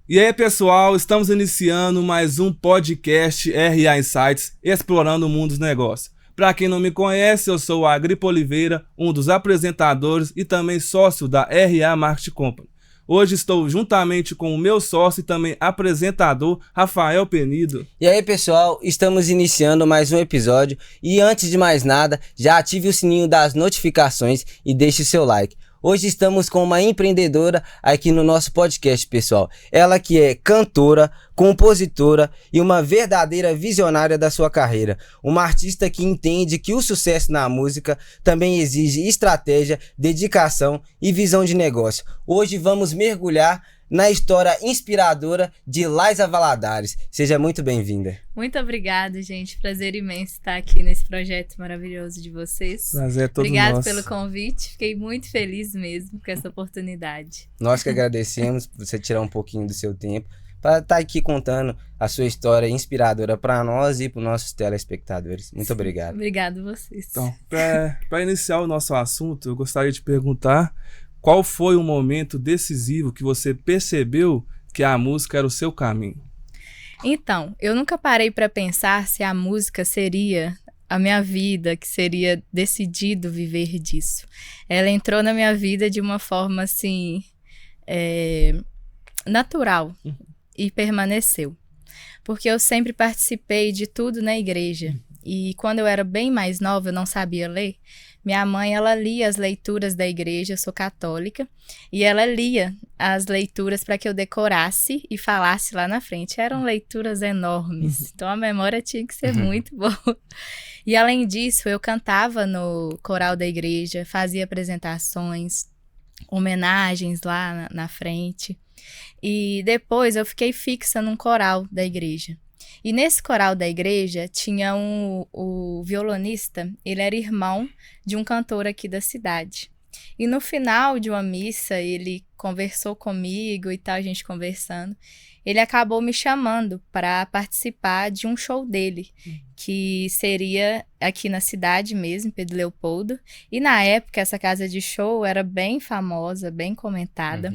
E aí, pessoal, estamos iniciando mais um podcast RA Insights, explorando o mundo dos negócios. Para quem não me conhece, eu sou o Agripa Oliveira, um dos apresentadores e também sócio da RA Marketing Company. Hoje estou juntamente com o meu sócio e também apresentador, Rafael Penido. E aí, pessoal, estamos iniciando mais um episódio e antes de mais nada, já ative o sininho das notificações e deixe o seu like. Hoje estamos com uma empreendedora aqui no nosso podcast, pessoal. Ela que é cantora, compositora e uma verdadeira visionária da sua carreira. Uma artista que entende que o sucesso na música também exige estratégia, dedicação e visão de negócio. Hoje vamos mergulhar na história inspiradora de Laísa Valadares. Seja muito bem-vinda. Muito obrigada, gente. Prazer imenso estar aqui nesse projeto maravilhoso de vocês. Prazer é todo Obrigada nosso. pelo convite. Fiquei muito feliz mesmo com essa oportunidade. Nós que agradecemos por você tirar um pouquinho do seu tempo para estar aqui contando a sua história inspiradora para nós e para os nossos telespectadores. Muito obrigado. Obrigada a vocês. Então, para iniciar o nosso assunto, eu gostaria de perguntar qual foi o momento decisivo que você percebeu que a música era o seu caminho? Então, eu nunca parei para pensar se a música seria a minha vida, que seria decidido viver disso. Ela entrou na minha vida de uma forma assim, natural e permaneceu. Porque eu sempre participei de tudo na igreja. E quando eu era bem mais nova, eu não sabia ler. Minha mãe, ela lia as leituras da igreja, eu sou católica, e ela lia as leituras para que eu decorasse e falasse lá na frente. Eram leituras enormes, então a memória tinha que ser muito boa. E além disso, eu cantava no coral da igreja, fazia apresentações, homenagens lá na frente. E depois eu fiquei fixa num coral da igreja. E nesse coral da igreja tinha o violonista, ele era irmão de um cantor aqui da cidade. E no final de uma missa, ele conversou comigo e tal, a gente conversando. Ele acabou me chamando para participar de um show dele, que seria aqui na cidade mesmo, Pedro Leopoldo. E na época, essa casa de show era bem famosa, bem comentada.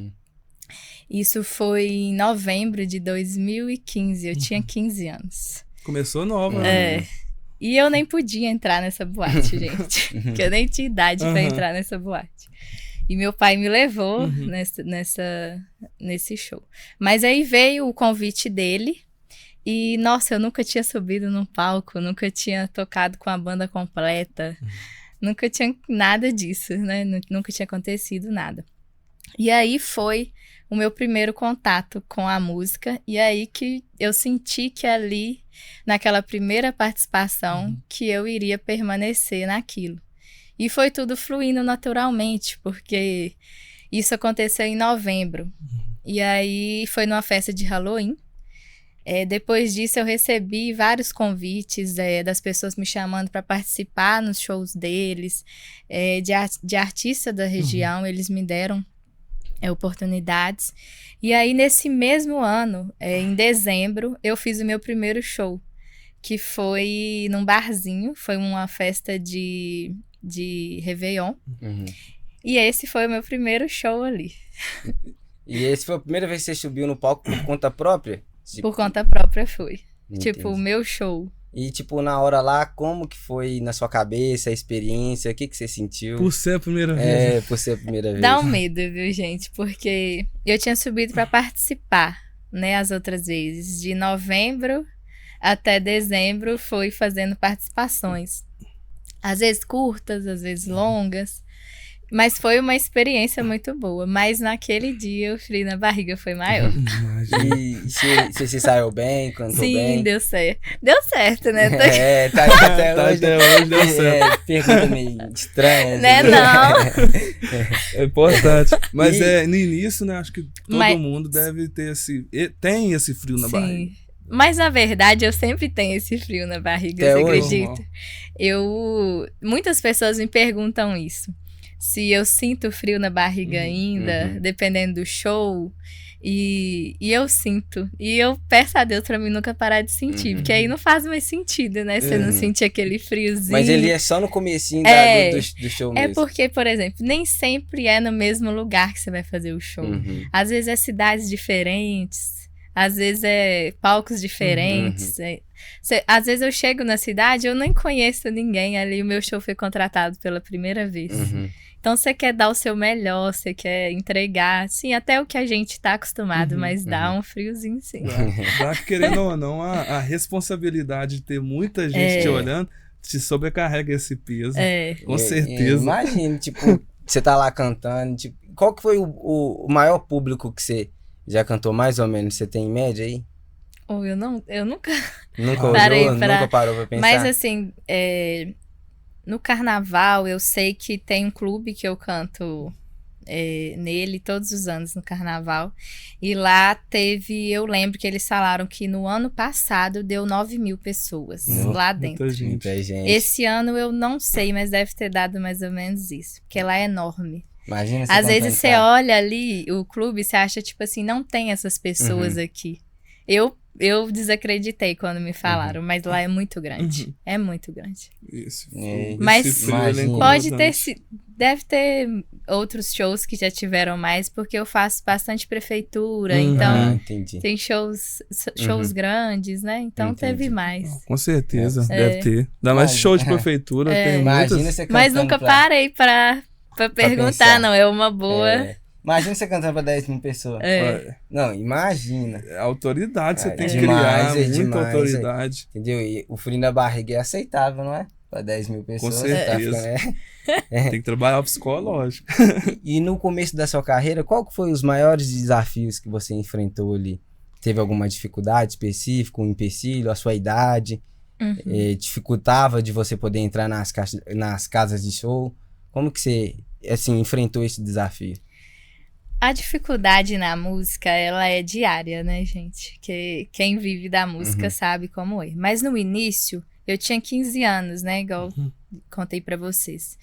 Isso foi em novembro de 2015, eu tinha 15 anos. Começou nova, né? E eu nem podia entrar nessa boate, gente, porque eu nem tinha idade para entrar nessa boate. E meu pai me levou nesse show. Mas aí veio o convite dele e, nossa, eu nunca tinha subido num palco, nunca tinha tocado com a banda completa, nunca tinha nada disso, né? Nunca tinha acontecido nada. E aí foi o meu primeiro contato com a música, e aí que eu senti que ali, naquela primeira participação, que eu iria permanecer naquilo. E foi tudo fluindo naturalmente, porque isso aconteceu em novembro. E aí foi numa festa de Halloween. Depois disso eu recebi vários convites das pessoas me chamando para participar nos shows deles, de artista da região, eles me deram oportunidades. E aí, nesse mesmo ano, em dezembro, eu fiz o meu primeiro show, que foi num barzinho, foi uma festa de Réveillon. E esse foi o meu primeiro show ali. E esse foi a primeira vez que você subiu no palco por conta própria? Por conta própria foi. Entendi. Tipo, o meu show. E, tipo, na hora lá, como que foi na sua cabeça, a experiência? O que você sentiu? Por ser a primeira vez. Por ser a primeira vez. Dá um medo, viu, gente? Porque eu tinha subido para participar, né, as outras vezes. De novembro até dezembro foi fazendo participações. Às vezes curtas, às vezes longas. Mas foi uma experiência muito boa. Mas naquele dia o frio na barriga foi maior. E você se saiu bem, cantou bem? Sim, deu certo. Deu certo, né? Tá aí até Tá hoje. até hoje deu certo. Pergunta meio estranha. Né, não? É importante. Mas no início, né? Acho que todo mundo deve ter tem esse frio na barriga. Mas na verdade eu sempre tenho esse frio na barriga, você acredita? Muitas pessoas me perguntam isso. Se eu sinto frio na barriga ainda, dependendo do show. E eu sinto. E eu peço a Deus pra mim nunca parar de sentir. Porque aí não faz mais sentido, né? Você não sentir aquele friozinho. Mas ele é só no comecinho do show mesmo. É porque, por exemplo, nem sempre é no mesmo lugar que você vai fazer o show. Às vezes é cidades diferentes. Às vezes é palcos diferentes. Às vezes eu chego na cidade, eu nem conheço ninguém ali. O meu show foi contratado pela primeira vez. Então, você quer dar o seu melhor, você quer entregar, sim, até o que a gente tá acostumado, mas dá um friozinho, sim. Dá, querendo ou não, a responsabilidade de ter muita gente te olhando, te sobrecarrega esse peso, com certeza. Imagina, tipo, você tá lá cantando, tipo, qual que foi o maior público que você já cantou, mais ou menos? Você tem em média aí? Eu nunca nunca parou pra pensar? Mas, assim, no carnaval, eu sei que tem um clube que eu canto nele todos os anos no carnaval. E lá eu lembro que eles falaram que no ano passado deu 9.000 pessoas lá dentro. Muita gente. Esse ano eu não sei, mas deve ter dado mais ou menos isso, porque lá é enorme. Imagina você Às vezes você olha ali o clube e você acha, tipo assim, não tem essas pessoas aqui. Eu desacreditei quando me falaram, mas lá é muito grande. É muito grande. Isso. Mas pode ter deve ter outros shows que já tiveram mais, porque eu faço bastante prefeitura, então tem shows grandes, né? Então teve mais. Com certeza, deve ter. Ainda mais show de prefeitura, tem muitas. Mas nunca parei pra perguntar, não, é uma boa... Imagina você cantando pra 10.000 pessoas. Não, imagina. Autoridade, você tem que demais, criar, muita autoridade. Entendeu? E o frio na barriga é aceitável, não é? Pra 10.000 pessoas. Com certeza. Tem que trabalhar o psicológico. E no começo da sua carreira, qual que foi os maiores desafios que você enfrentou ali? Teve alguma dificuldade específica, um empecilho, a sua idade? Dificultava de você poder entrar nas casas de show? Como que você, assim, enfrentou esse desafio? A dificuldade na música, ela é diária, né, gente? Que quem vive da música sabe como é. Mas no início, eu tinha 15 anos, né? Igual contei pra vocês.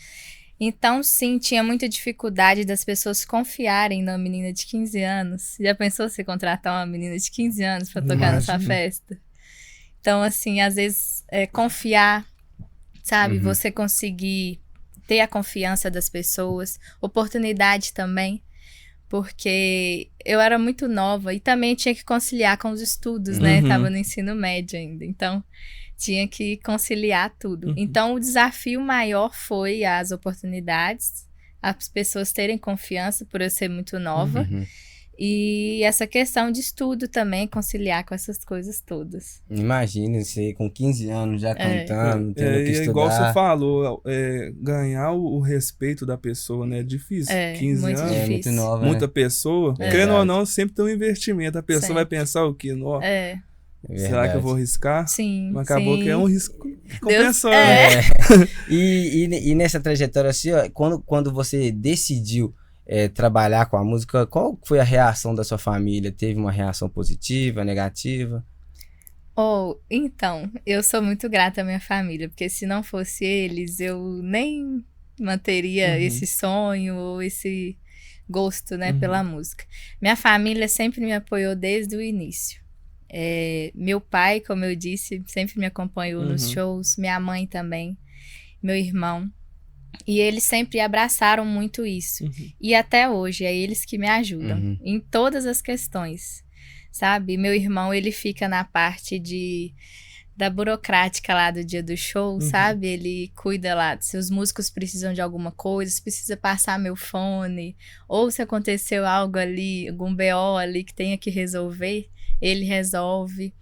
Então, sim, tinha muita dificuldade das pessoas confiarem numa menina de 15 anos. Já pensou você contratar uma menina de 15 anos pra tocar na sua festa? Então, assim, às vezes, confiar, sabe? Você conseguir ter a confiança das pessoas. Oportunidade também. Porque eu era muito nova e também tinha que conciliar com os estudos, né? Tava no ensino médio ainda, então tinha que conciliar tudo. Então o desafio maior foi as oportunidades, as pessoas terem confiança por eu ser muito nova e essa questão de estudo também, conciliar com essas coisas todas. Imagina você com 15 anos já cantando, tendo que estudar. Igual você falou, ganhar o respeito da pessoa, né? É difícil. 15 muito anos, difícil. Muito nova, muita pessoa. Querendo ou não, sempre tem um investimento. A pessoa vai pensar o quê? Será que eu vou arriscar? Sim. Mas acabou que é um risco que compensou, né? E nessa trajetória assim, ó, quando você decidiu trabalhar com a música, qual foi a reação da sua família? Teve uma reação positiva, negativa? Então, eu sou muito grata à minha família, porque se não fosse eles, eu nem manteria esse sonho ou esse gosto, né, pela música. Minha família sempre me apoiou desde o início. Meu pai, como eu disse, sempre me acompanhou nos shows, minha mãe também, meu irmão. E eles sempre abraçaram muito isso. E até hoje, é eles que me ajudam em todas as questões, sabe? Meu irmão, ele fica na parte da burocrática lá do dia do show, sabe? Ele cuida lá, se os músicos precisam de alguma coisa, se precisa passar meu fone, ou se aconteceu algo ali, algum BO ali que tenha que resolver, ele resolve.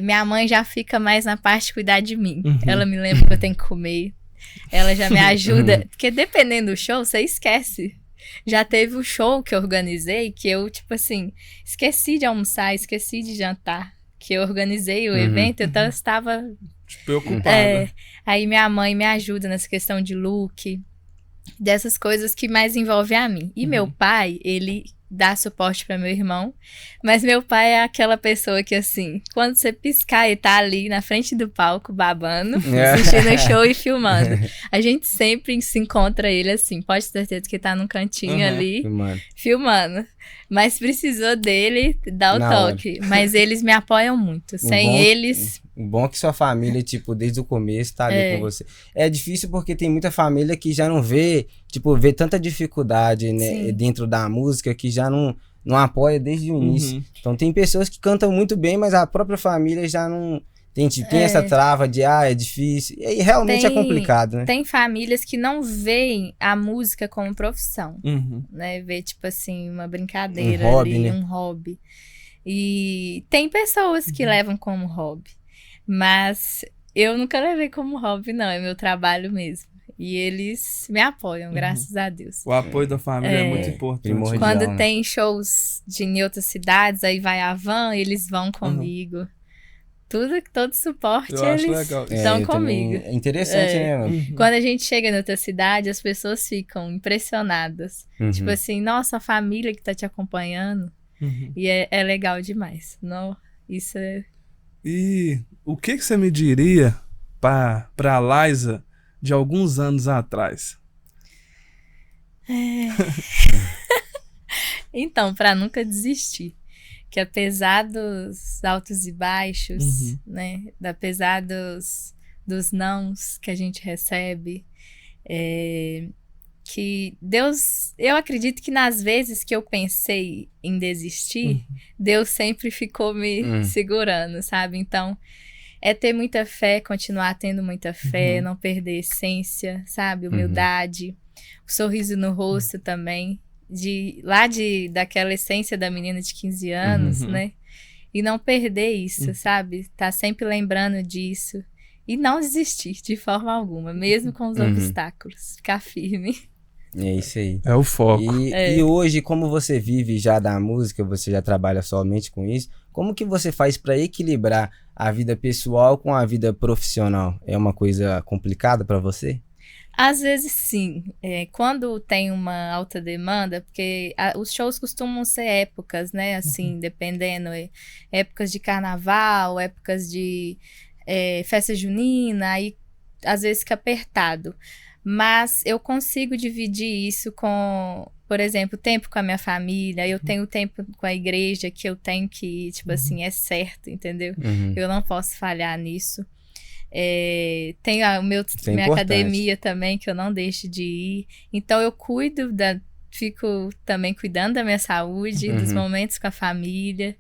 Minha mãe já fica mais na parte de cuidar de mim. Ela me lembra que eu tenho que comer. Ela já me ajuda, porque dependendo do show, você esquece. Já teve um show que eu organizei que eu, tipo assim, esqueci de almoçar, esqueci de jantar. Que eu organizei o evento, então eu estava preocupada. Aí minha mãe me ajuda nessa questão de look, dessas coisas que mais envolvem a mim. E meu pai, ele dá suporte para meu irmão, mas meu pai é aquela pessoa que, assim, quando você piscar, ele tá ali na frente do palco, babando, assistindo o show e filmando. A gente sempre se encontra ele assim, pode ter certeza que tá num cantinho ali, filmando. mas precisou dele dar o Na toque. Mas eles me apoiam muito. Sem eles... O bom é que sua família, tipo, desde o começo tá ali com você. É difícil porque tem muita família que já não vê, tipo, vê tanta dificuldade, né, dentro da música que já não apoia desde o início. Então tem pessoas que cantam muito bem, mas a própria família já não... Tem essa trava de, é difícil. E aí realmente é complicado, né? Tem famílias que não veem a música como profissão, né? Vê, tipo assim, uma brincadeira um hobby, ali, né? um hobby. E tem pessoas que levam como hobby. Mas eu nunca levei como hobby, não. É meu trabalho mesmo. E eles me apoiam, graças a Deus. O apoio da família é muito importante. Primordial, Quando né? tem shows em outras cidades, aí vai a van, eles vão comigo. Todo suporte Eu acho eles legal. estão eu comigo. também- É interessante, né, mano? Quando a gente chega em outra cidade, as pessoas ficam impressionadas. Tipo assim, nossa, a família que tá te acompanhando. E é legal demais. Não, isso é... E o que você me diria pra Liza de alguns anos atrás? Então, pra nunca desistir. Que apesar dos altos e baixos, né? Apesar dos nãos que a gente recebe, que Deus... Eu acredito que nas vezes que eu pensei em desistir, Deus sempre ficou me segurando, sabe? Então, é ter muita fé, continuar tendo muita fé, não perder a essência, sabe? Humildade, o sorriso no rosto também. Daquela essência da menina de 15 anos, né? E não perder isso, sabe? Tá sempre lembrando disso. E não desistir de forma alguma, mesmo com os obstáculos. Ficar firme. É isso aí. É o foco. E hoje, como você vive já da música, você já trabalha somente com isso, como que você faz pra equilibrar a vida pessoal com a vida profissional? É uma coisa complicada pra você? Às vezes sim, quando tem uma alta demanda, porque os shows costumam ser épocas, né, assim, dependendo, épocas de carnaval, épocas de festa junina, aí às vezes fica apertado, mas eu consigo dividir isso com, por exemplo, tempo com a minha família, eu tenho tempo com a igreja que eu tenho que ir, tipo assim, é certo, entendeu? Eu não posso falhar nisso. Tem minha academia também, que eu não deixo de ir. Então eu fico também cuidando da minha saúde, dos momentos com a família.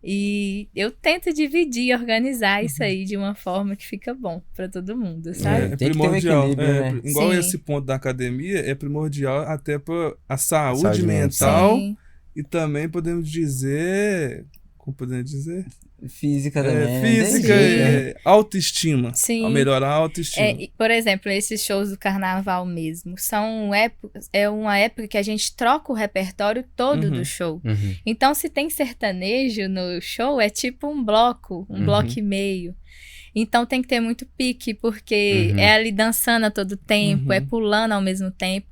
E eu tento dividir e organizar isso aí de uma forma que fica bom pra todo mundo, sabe? Tem que ter um primordial. equilíbrio, né? Igual Sim. esse ponto da academia, é primordial até para a saúde mental. mental. Sim. E também podemos dizer... Como podemos dizer? Física também. Física e autoestima. Sim. Ao melhorar a autoestima. Por exemplo, esses shows do carnaval mesmo, é uma época que a gente troca o repertório todo do show. Então, se tem sertanejo no show, é tipo um bloco e meio. Então, tem que ter muito pique, porque é ali dançando a todo tempo, é pulando ao mesmo tempo.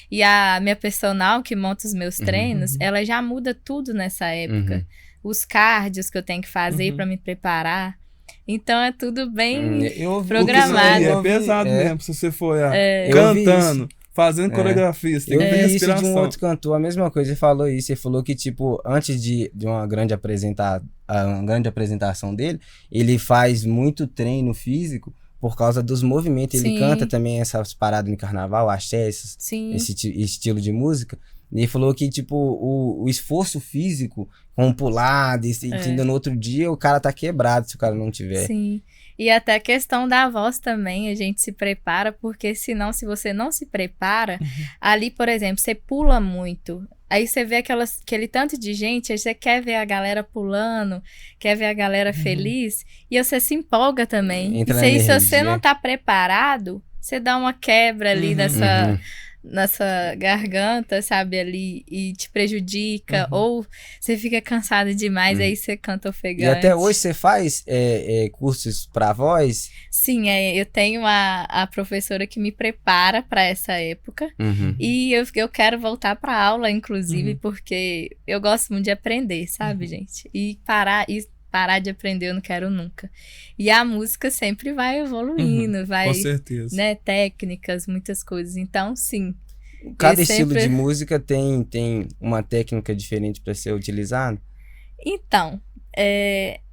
E a minha personal, que monta os meus treinos, ela já muda tudo nessa época. Os cardios que eu tenho que fazer pra me preparar. Então é tudo bem programado. É pesado mesmo, se você for Eu cantando, fazendo coreografia, você tem que ter vi isso de respiração. um outro cantor, a mesma coisa, ele falou isso, ele falou que, tipo, antes de uma grande apresentação dele, ele faz muito treino físico por causa dos movimentos. Ele canta também essas paradas no carnaval, axé, esse estilo de música. E ele falou que, tipo, o esforço físico, com pular, no outro dia, o cara tá quebrado se o cara não tiver. Sim. E até a questão da voz também, a gente se prepara, porque senão, se você não se prepara, ali, por exemplo, você pula muito. Aí você vê aquele tanto de gente, aí você quer ver a galera pulando, quer ver a galera feliz, e você se empolga também. Entra E se na você energia. não tá preparado, você dá uma quebra ali nessa garganta, sabe, ali, e te prejudica, ou você fica cansado demais, aí você canta ofegante. E até hoje você faz cursos pra voz? Sim, eu tenho a professora que me prepara para essa época, e eu quero voltar para aula, inclusive, porque eu gosto muito de aprender, sabe, gente? E parar de aprender eu não quero nunca. E a música sempre vai evoluindo, vai... Com certeza. Né, técnicas, muitas coisas. Então, sim. Cada E estilo sempre- de música tem uma técnica diferente para ser utilizado? Então,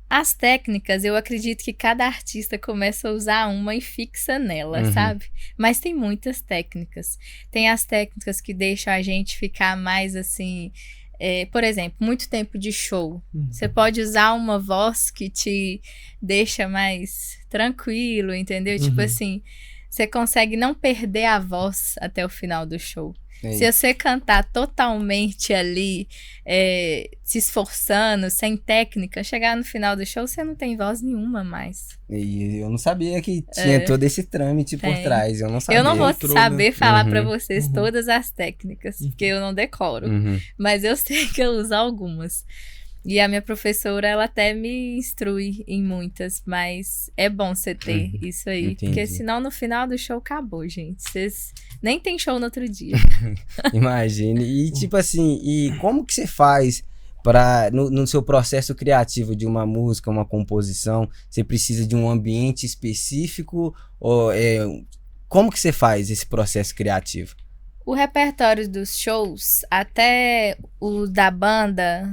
as técnicas, eu acredito que cada artista começa a usar uma e fixa nela, Uhum. sabe? Mas tem muitas técnicas. Tem as técnicas que deixam a gente ficar mais assim. Por exemplo, muito tempo de show. Você pode usar uma voz que te deixa mais tranquilo, entendeu? Tipo Uhum. assim, você consegue não perder a voz até o final do show. É Se você cantar totalmente ali, se esforçando, sem técnica, chegar no final do show, você não tem voz nenhuma mais. E eu não sabia que tinha todo esse trâmite por Tem. trás. Eu não sabia. Eu não vou Entrou, né? saber falar pra Uhum. vocês Uhum. todas as técnicas, porque eu não decoro. Uhum. Mas eu sei que eu uso algumas. E a minha professora, ela até me instrui em muitas, mas é bom você ter isso aí. Entendi. Porque senão no final do show acabou, gente. Vocês nem tem show no outro dia. Imagine. E tipo assim, e como que você faz para no seu processo criativo de uma música, uma composição, você precisa de um ambiente específico ou como que você faz esse processo criativo? O repertório dos shows, até o da banda,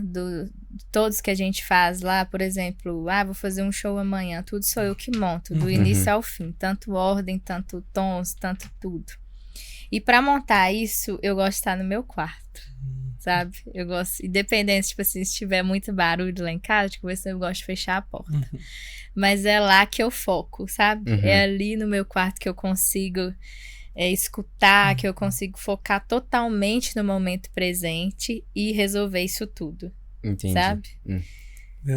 todos que a gente faz lá, por exemplo, vou fazer um show amanhã, tudo sou eu que monto, do início ao fim, tanto ordem, tanto tons, tanto tudo. E pra montar isso, eu gosto de estar no meu quarto, sabe? Eu gosto, independente, tipo assim, se tiver muito barulho lá em casa, tipo, eu gosto de fechar a porta. Mas é lá que eu foco, sabe? Uhum. É ali no meu quarto que eu consigo escutar, que eu consigo focar totalmente no momento presente e resolver isso tudo, Entendi. sabe?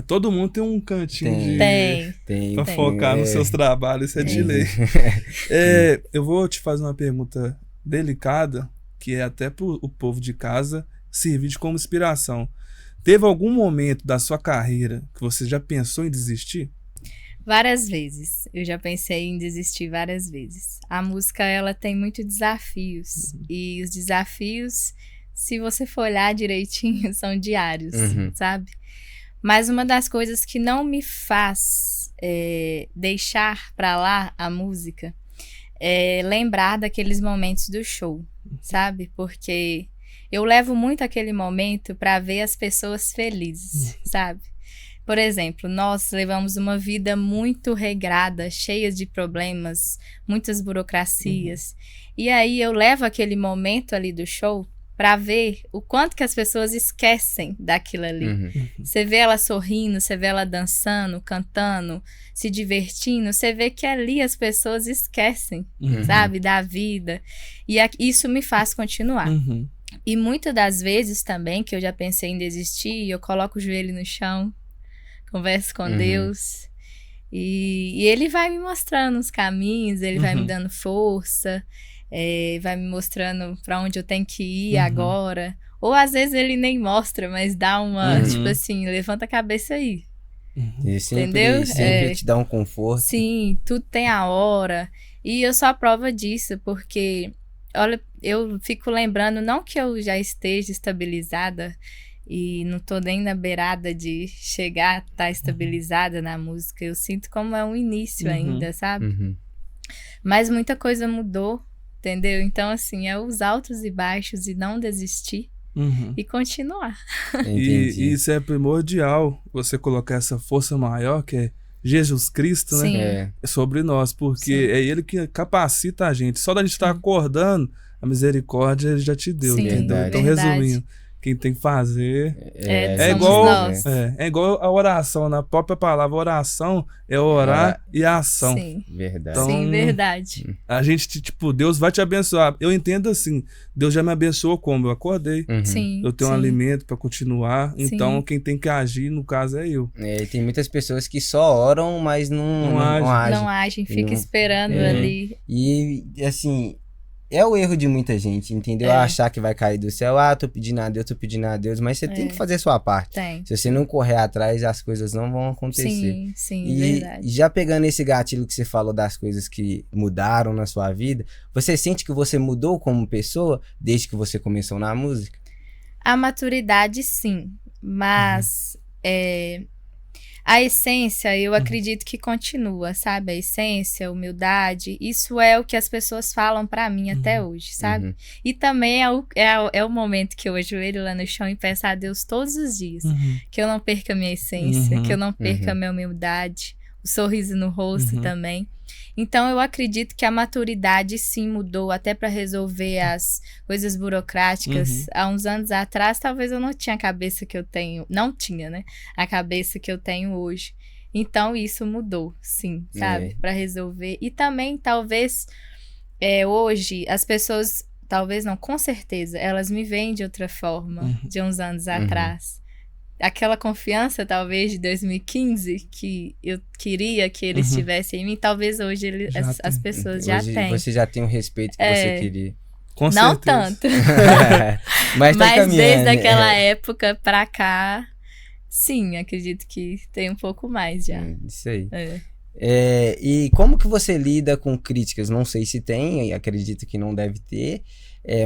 Todo mundo tem um cantinho Tem. pra tem. focar nos seus trabalhos, isso é de Tem. lei. Eu vou te fazer uma pergunta delicada, que é até pro o povo de casa servir de como inspiração. Teve algum momento da sua carreira que você já pensou em desistir? Várias vezes. Eu já pensei em desistir várias vezes. A música, ela tem muitos desafios. E os desafios, se você for olhar direitinho, são diários, sabe? Mas uma das coisas que não me faz deixar pra lá a música é lembrar daqueles momentos do show, sabe? Porque eu levo muito aquele momento pra ver as pessoas felizes, sabe? Por exemplo, nós levamos uma vida muito regrada, cheia de problemas, muitas burocracias. E aí eu levo aquele momento ali do show pra ver o quanto que as pessoas esquecem daquilo ali. Você vê ela sorrindo, você vê ela dançando, cantando, se divertindo, você vê que ali as pessoas esquecem, sabe, da vida. E isso me faz continuar. E muitas das vezes também, que eu já pensei em desistir, eu coloco o joelho no chão, converso com Deus, e ele vai me mostrando os caminhos, ele vai me dando força, vai me mostrando pra onde eu tenho que ir agora. Ou às vezes ele nem mostra, mas dá uma, tipo assim, levanta a cabeça aí. E sempre, Entendeu? sempre te dá um conforto. Sim, tudo tem a hora. E eu sou a prova disso, porque, olha, eu fico lembrando, não que eu já esteja estabilizada, e não tô nem na beirada de chegar a estar estabilizada na música. Eu sinto como é um início ainda, sabe? Mas muita coisa mudou, entendeu? Então, assim, é os altos e baixos e não desistir e continuar. E isso é primordial, você colocar essa força maior, que é Jesus Cristo, Sim. né? Sobre nós, porque é Ele que capacita a gente. Só da gente estar acordando, a misericórdia Ele já te deu, Sim, entendeu? Então, verdade. resumindo, quem tem que fazer somos igual nós. é igual a oração, na própria palavra oração é orar e ação. Sim, Verdade. Então, sim, verdade. A gente, tipo, Deus vai te abençoar. Eu entendo assim, Deus já me abençoou como? Eu acordei, Sim, eu tenho um sim. alimento pra continuar, então Sim. quem tem que agir, no caso, é eu. E tem muitas pessoas que só oram, mas não agem. Não agem, fica Não- esperando ali. E, assim, é o erro de muita gente, entendeu? Achar que vai cair do céu. Tô pedindo a Deus, mas você tem que fazer a sua parte. Tem. Se você não correr atrás, as coisas não vão acontecer. Sim, sim, E verdade. já pegando esse gatilho que você falou das coisas que mudaram na sua vida, você sente que você mudou como pessoa desde que você começou na música? A maturidade, sim, mas A essência, eu acredito que continua, sabe? A essência, a humildade, isso é o que as pessoas falam pra mim até hoje, sabe? E também é o momento que eu ajoelho lá no chão e peço a Deus todos os dias, que eu não perca a minha essência, que eu não perca a minha humildade, o sorriso no rosto também. Então, eu acredito que a maturidade sim mudou até para resolver as coisas burocráticas. Há uns anos atrás, talvez eu não tinha a cabeça que eu tenho, não tinha, né? A cabeça que eu tenho hoje. Então, isso mudou, sim, sabe? Para resolver. E também, talvez, hoje, as pessoas, talvez não, com certeza, elas me veem de outra forma, de uns anos atrás. Aquela confiança, talvez, de 2015, que eu queria que eles tivessem em mim, talvez hoje as pessoas já têm. Você já tem o respeito que você queria. Com não certeza. tanto. Mas tá caminhando. Desde aquela época pra cá, sim, acredito que tem um pouco mais já. Isso aí. E como que você lida com críticas? Não sei se tem, acredito que não deve ter.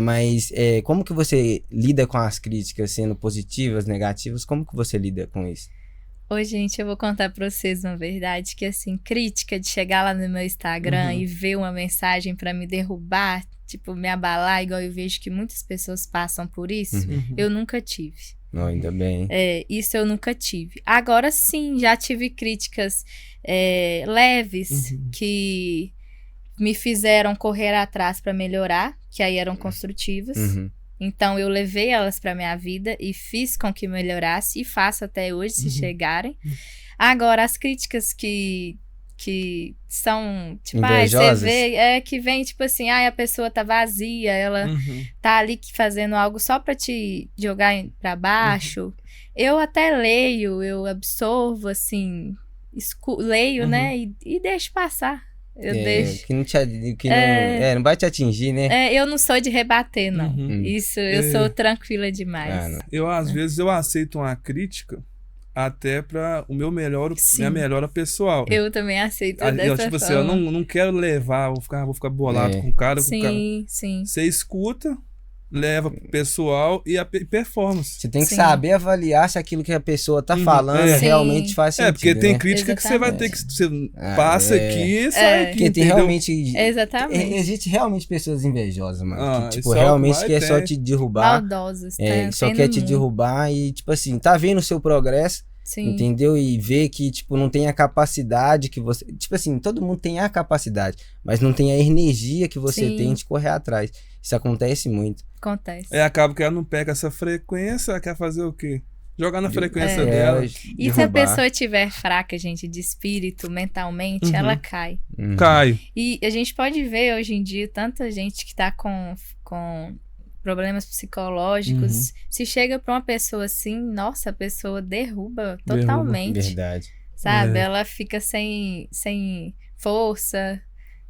Mas como que você lida com as críticas, sendo positivas, negativas? Como que você lida com isso? Ô, gente, eu vou contar pra vocês uma verdade, que assim, crítica de chegar lá no meu Instagram e ver uma mensagem pra me derrubar, tipo, me abalar, igual eu vejo que muitas pessoas passam por isso, eu nunca tive. Não, ainda bem. Isso eu nunca tive. Agora sim, já tive críticas leves que me fizeram correr atrás para melhorar, que aí eram construtivas. Então, eu levei elas para minha vida e fiz com que melhorasse, e faço até hoje, se chegarem. Agora, as críticas que são, tipo, você vê, que vem, tipo assim, a pessoa tá vazia, ela tá ali fazendo algo só pra te jogar pra baixo. Eu até leio, eu absorvo, assim, leio, né, e deixo passar. Eu deixo. Que não vai te atingir, né? Eu não sou de rebater, não. Isso, eu sou tranquila demais. Eu, às vezes, eu aceito uma crítica até pra o meu minha melhora pessoal. Eu também aceito dessa tipo forma. assim, eu não quero levar, vou ficar bolado com o cara. Sim. Você escuta, leva pro pessoal e a performance. Você tem que saber avaliar se aquilo que a pessoa tá falando realmente faz sentido. Porque tem né? crítica que você vai ter que... Você passa aqui e sai aqui, porque tem realmente... Exatamente. Existe realmente pessoas invejosas, mano. Que, tipo, isso realmente quer só te derrubar. Maldosas. Só quer te derrubar e, tipo assim, tá vendo o seu progresso, entendeu? E vê que, tipo, não tem a capacidade que você... Tipo assim, todo mundo tem a capacidade, mas não tem a energia que você tem de correr atrás. Isso acontece muito. Acontece. Acaba que ela não pega essa frequência, ela quer fazer o quê? Jogar na frequência dela. E se a pessoa estiver fraca, gente, de espírito, mentalmente, ela cai. Cai. E a gente pode ver hoje em dia tanta gente que tá com problemas psicológicos. Se chega pra uma pessoa assim, nossa, a pessoa derruba totalmente. Verdade. Sabe? Ela fica sem força,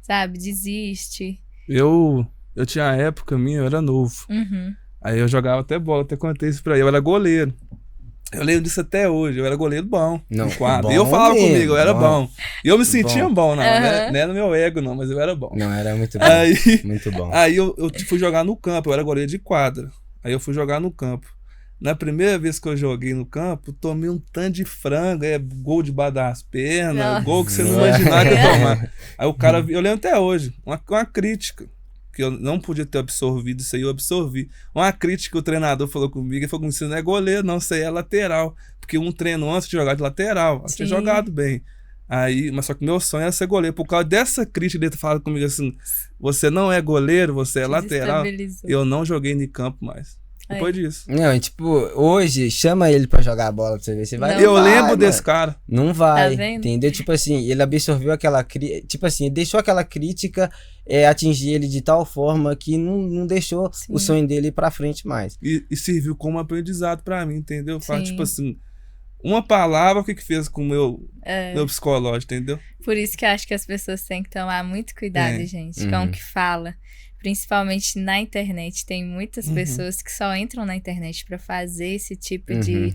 sabe? Desiste. Eu tinha a época minha, eu era novo. Aí eu jogava até bola, até contei isso pra ele. Eu era goleiro. Eu lembro disso até hoje. Eu era goleiro bom. No quadro. E eu falava comigo, eu era bom. E eu me sentia bom, não era meu ego, não, mas eu era bom. Não, era muito bom. Muito bom. Aí eu fui jogar no campo, eu era goleiro de quadra. Aí eu fui jogar no campo. Na primeira vez que eu joguei no campo, tomei um tanto de frango, gol debaixo das pernas, gol que você não imaginava que ia tomar. Aí o cara, eu lembro até hoje, uma crítica. Que eu não podia ter absorvido isso aí, eu absorvi. Uma crítica que o treinador falou comigo, ele falou comigo, você não é goleiro não, você é lateral. Porque um treino antes de jogar de lateral, eu tinha jogado bem. Aí, mas só que meu sonho era ser goleiro. Por causa dessa crítica dele ter falado comigo assim, você não é goleiro, você é lateral. Eu não joguei no campo mais. Depois disso. Não, tipo, hoje, chama ele pra jogar bola pra você ver. Você vai. Eu lembro desse cara. Não vai. Tá vendo? Entendeu? Tipo assim, ele absorveu aquela crítica. Tipo assim, ele deixou aquela crítica atingir ele de tal forma que não deixou o sonho dele ir pra frente mais. E serviu como aprendizado pra mim, entendeu? Fala, tipo assim, uma palavra, o que fez com o meu psicológico, entendeu? Por isso que eu acho que as pessoas têm que tomar muito cuidado, gente, com o que fala. Principalmente na internet. Tem muitas pessoas que só entram na internet pra fazer esse tipo de...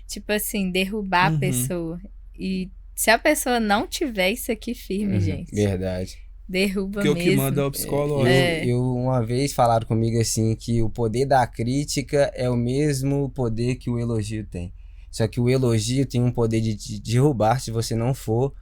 Tipo assim, derrubar a pessoa. E se a pessoa não tiver isso aqui firme, gente... Verdade. Derruba mesmo. Porque o que manda é o psicológico. Eu uma vez falaram comigo assim, que o poder da crítica é o mesmo poder que o elogio tem. Só que o elogio tem um poder de te derrubar se você não for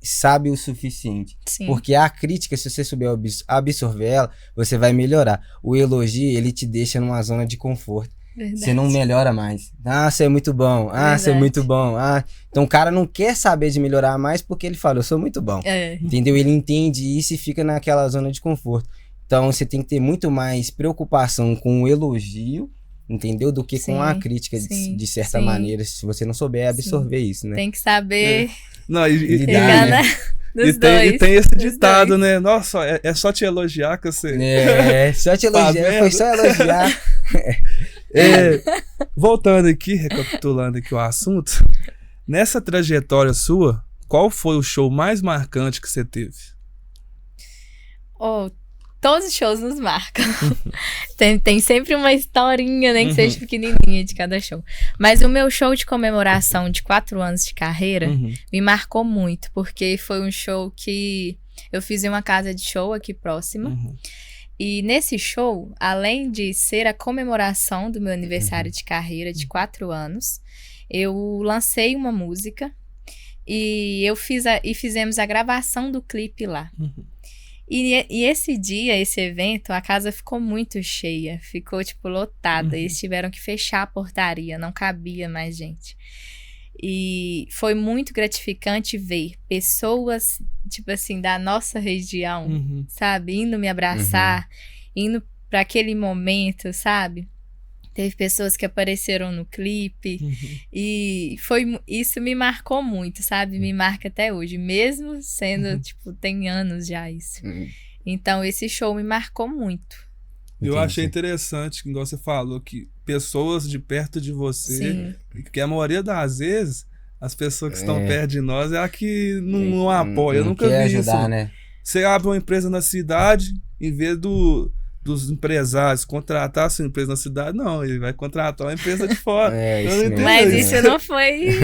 sábio o suficiente. Sim. Porque a crítica, se você souber absorver ela, você vai melhorar. O elogio, ele te deixa numa zona de conforto. Verdade. Você não melhora mais. Ah, você é muito bom. Ah, você é muito bom. Ah, então o cara não quer saber de melhorar mais porque ele fala, eu sou muito bom. Entendeu? Ele entende isso e fica naquela zona de conforto. Então você tem que ter muito mais preocupação com o elogio, entendeu? Do que com a crítica, de certa maneira, se você não souber absorver isso, né? Tem que saber... Não, Ficar, né? E tem esse ditado, né? Nossa, é só te elogiar que você... Só te elogiar, foi só elogiar. Voltando aqui, recapitulando aqui o assunto, nessa trajetória sua, qual foi o show mais marcante que você teve? Todos os shows nos marcam. Tem sempre uma historinha, nem que seja pequenininha de cada show. Mas o meu show de comemoração de 4 anos de carreira me marcou muito, porque foi um show que eu fiz em uma casa de show aqui próxima. E nesse show, além de ser a comemoração do meu aniversário de carreira de 4 anos, eu lancei uma música e fizemos a gravação do clipe lá. E esse dia, esse evento, a casa ficou muito cheia, ficou tipo lotada. Eles tiveram que fechar a portaria, não cabia mais gente. E foi muito gratificante ver pessoas, tipo assim, da nossa região, sabe? Indo me abraçar, indo para aquele momento, sabe? Teve pessoas que apareceram no clipe e isso me marcou muito, sabe? Me marca até hoje, mesmo sendo, tipo, tem anos já isso. Então, esse show me marcou muito. Eu achei interessante, igual você falou, que pessoas de perto de você, que a maioria das vezes, as pessoas que estão perto de nós é a que não apoia. Eu nunca vi ajudar, isso. Né? Você abre uma empresa na cidade, em vez dos empresários contratar a sua empresa na cidade, não, ele vai contratar uma empresa de fora. Mas isso não foi,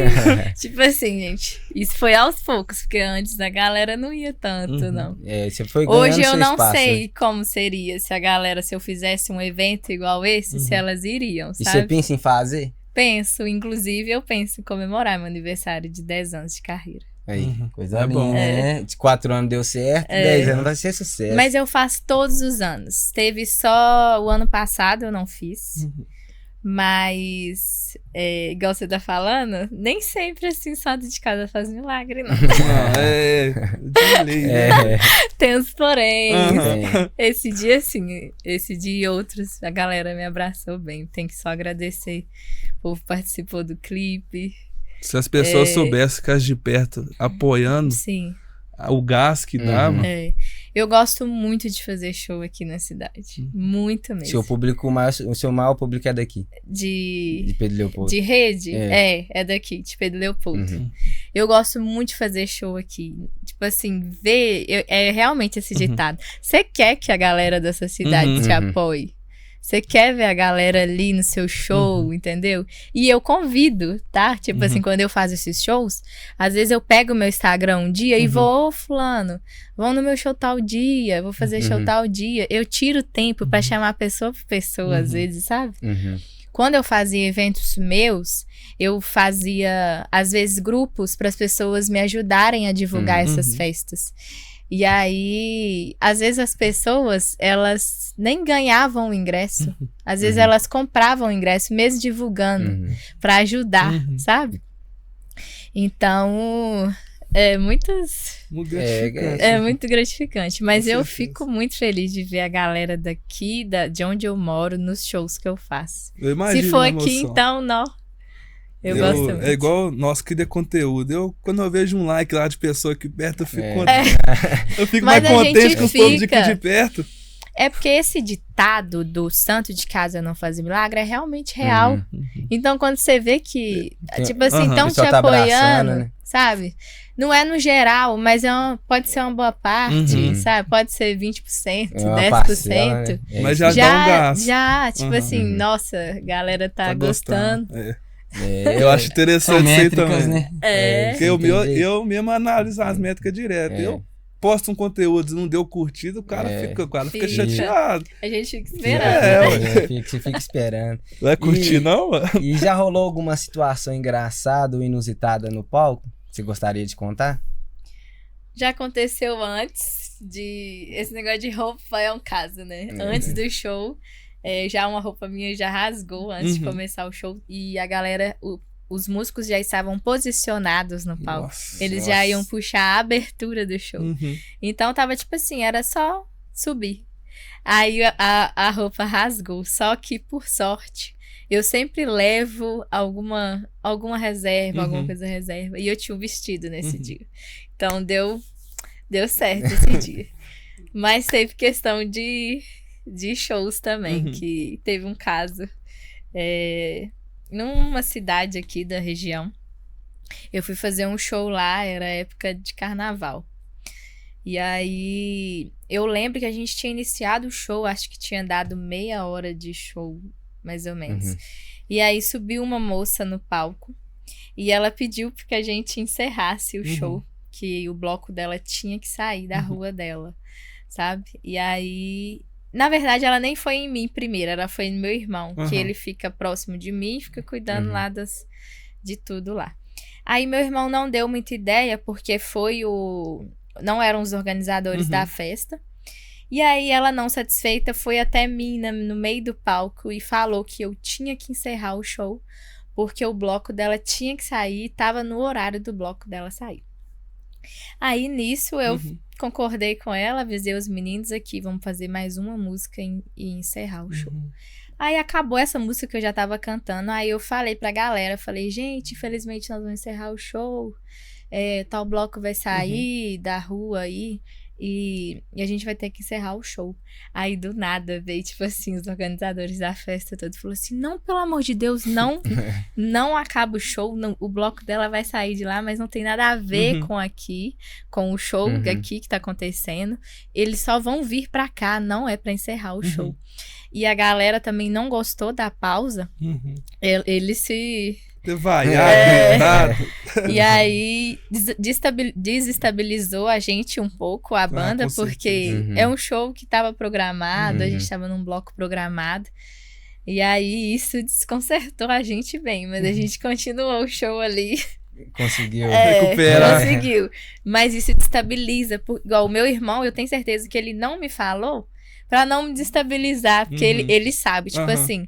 tipo assim, gente, isso foi aos poucos, porque antes a galera não ia tanto, não. Você foi ganhando Hoje eu seu não espaço, sei como seria se a galera, se eu fizesse um evento igual esse, se elas iriam, sabe? E você pensa em fazer? Penso, inclusive eu penso em comemorar meu aniversário de 10 anos de carreira. Aí, coisa linda, né? De 4 anos deu certo, 10 anos vai ser sucesso. Mas eu faço todos os anos. Teve só o ano passado, eu não fiz. Mas, igual você tá falando, nem sempre assim, santo de casa faz milagre, não. Tem uns porém. Esse dia, assim, esse dia e outros, a galera me abraçou bem. Tem que só agradecer. O povo participou do clipe. Se as pessoas soubessem que as de perto apoiando o gás que dá, mano. Eu gosto muito de fazer show aqui na cidade. Muito mesmo. O seu maior público é daqui? De Pedro Leopoldo. De rede? É daqui, de Pedro Leopoldo. Eu gosto muito de fazer show aqui. Tipo assim, é realmente esse ditado. Você quer que a galera dessa cidade te apoie? Você quer ver a galera ali no seu show, entendeu? E eu convido, tá? Tipo assim, quando eu faço esses shows, às vezes eu pego o meu Instagram um dia e vou, fulano, vão no meu show tal dia, vou fazer show tal dia. Eu tiro tempo pra chamar pessoa por pessoa, às vezes, sabe? Quando eu fazia eventos meus, eu fazia, às vezes, grupos para as pessoas me ajudarem a divulgar essas festas. E aí, às vezes as pessoas, elas nem ganhavam o ingresso. Às vezes elas compravam o ingresso, mesmo divulgando, pra ajudar, sabe? Então, é muito gratificante. Mas eu fico muito feliz de ver a galera daqui, de onde eu moro, nos shows que eu faço. Eu imagino. Se for aqui, então, não. Eu gosto muito. É igual nós que dê conteúdo. Quando eu vejo um like lá de pessoa aqui perto, eu fico eu fico mais contente com os povos aqui de perto. É porque esse ditado do santo de casa não fazer milagre é realmente real. Então, quando você vê que, tipo assim, estão te apoiando, né? Sabe? Não é no geral, mas pode ser uma boa parte, sabe? Pode ser 20%, 10%. Parcela, né? Mas já dá um gás. Já, tipo assim, nossa, a galera tá gostando. Eu acho interessante isso aí também. Né? Porque eu mesmo analiso as métricas direto. posta um conteúdo e não deu curtida, o cara fica chateado. A gente fica esperando. Você fica esperando. Vai curtir, não, mano? E já rolou alguma situação engraçada ou inusitada no palco? Você gostaria de contar? Já aconteceu antes de... Esse negócio de roupa é um caso, né? Antes do show, já uma roupa minha já rasgou antes de começar o show. E a galera... Os músicos já estavam posicionados no palco. Eles já iam puxar a abertura do show. Então tava tipo assim, era só subir. Aí a roupa rasgou. Só que, por sorte, eu sempre levo alguma reserva, alguma coisa reserva. E eu tinha um vestido nesse dia. Então deu certo esse dia. Mas teve questão de shows também, que teve um caso... numa cidade aqui da região, eu fui fazer um show lá, era época de carnaval. E aí, eu lembro que a gente tinha iniciado o show, acho que tinha dado meia hora de show, mais ou menos. E aí, subiu uma moça no palco, e ela pediu que a gente encerrasse o show, que o bloco dela tinha que sair da rua dela, sabe? E aí... Na verdade, ela nem foi em mim primeiro, ela foi no meu irmão, que ele fica próximo de mim e fica cuidando lá de tudo lá. Aí meu irmão não deu muita ideia, porque não eram os organizadores da festa. E aí ela, não satisfeita, foi até mim no meio do palco e falou que eu tinha que encerrar o show, porque o bloco dela tinha que sair e tava no horário do bloco dela sair. Aí nisso eu concordei com ela, avisei os meninos aqui, vamos fazer mais uma música e encerrar o show. Aí acabou essa música que eu já tava cantando, aí eu falei pra galera, falei, gente, infelizmente nós vamos encerrar o show, tal bloco vai sair da rua aí, e a gente vai ter que encerrar o show. Aí do nada veio, tipo assim, os organizadores da festa todos falou assim, não, pelo amor de Deus, não acaba o show, não, o bloco dela vai sair de lá, mas não tem nada a ver com o show aqui que tá acontecendo, eles só vão vir pra cá, não é pra encerrar o show. E a galera também não gostou da pausa, eles se... E aí desestabilizou a gente um pouco, a banda, porque é um show que estava programado, a gente estava num bloco programado, e aí isso desconcertou a gente bem, mas a gente continuou o show ali. Conseguiu recuperar. Conseguiu, mas isso destabiliza, igual o meu irmão, eu tenho certeza que ele não me falou pra não me destabilizar, porque ele sabe, tipo assim...